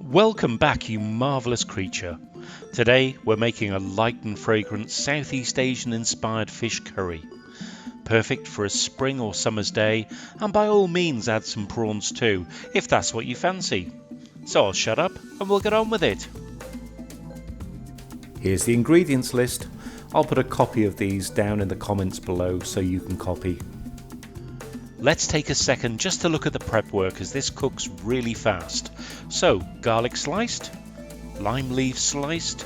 Welcome back, you marvellous creature. Today we're making a light and fragrant Southeast Asian inspired fish curry. Perfect for a spring or summer's day, and by all means add some prawns too, if that's what you fancy. So I'll shut up and we'll get on with it. Here's the ingredients list. I'll put a copy of these down in the comments below so you can copy. Let's take a second just to look at the prep work, as this cooks really fast. So, garlic sliced, lime leaves sliced,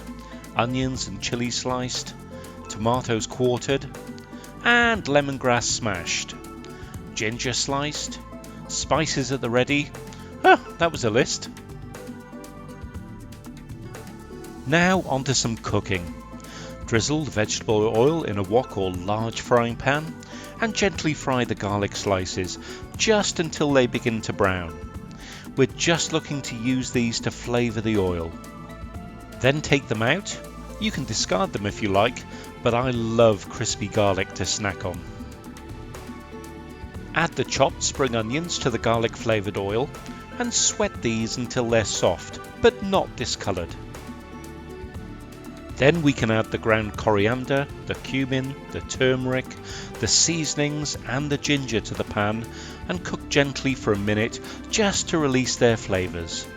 onions and chilli sliced, tomatoes quartered, and lemongrass smashed, ginger sliced, spices at the ready. That was a list. Now onto some cooking. Drizzle the vegetable oil in a wok or large frying pan and gently fry the garlic slices just until they begin to brown. We're just looking to use these to flavour the oil. Then take them out. You can discard them if you like, but I love crispy garlic to snack on. Add the chopped spring onions to the garlic flavoured oil and sweat these until they're soft but not discoloured. Then we can add the ground coriander, the cumin, the turmeric, the seasonings and the ginger to the pan and cook gently for a minute just to release their flavours.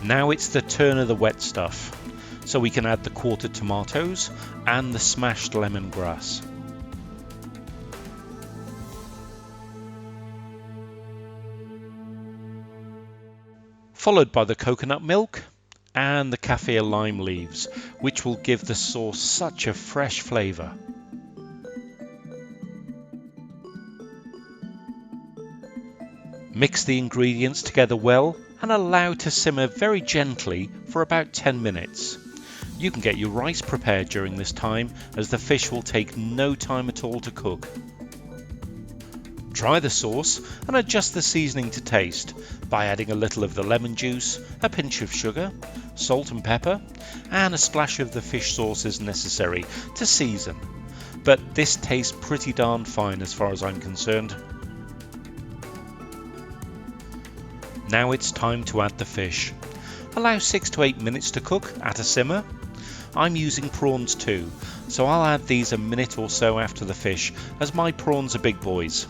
Now it's the turn of the wet stuff, so we can add the quartered tomatoes and the smashed lemongrass. Followed by the coconut milk and the Kaffir lime leaves, which will give the sauce such a fresh flavour. Mix the ingredients together well and allow to simmer very gently for about 10 minutes. You can get your rice prepared during this time, as the fish will take no time at all to cook. Try the sauce and adjust the seasoning to taste by adding a little of the lemon juice, a pinch of sugar, salt and pepper, and a splash of the fish sauce as necessary to season. But this tastes pretty darn fine as far as I'm concerned. Now it's time to add the fish. Allow 6 to 8 minutes to cook at a simmer. I'm using prawns too, so I'll add these a minute or so after the fish, as my prawns are big boys.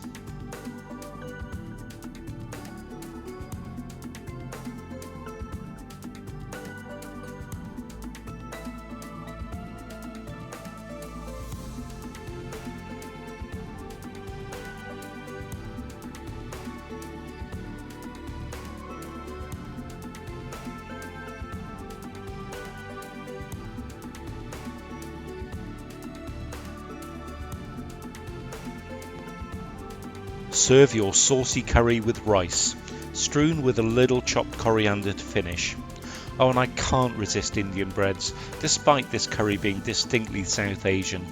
Serve your saucy curry with rice, strewn with a little chopped coriander to finish. Oh, and I can't resist Indian breads, despite this curry being distinctly South Asian.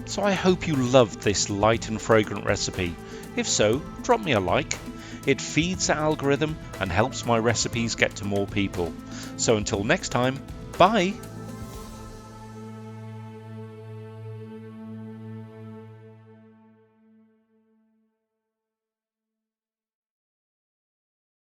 So I hope you loved this light and fragrant recipe. If so, drop me a like. It feeds the algorithm and helps my recipes get to more people. So until next time, bye!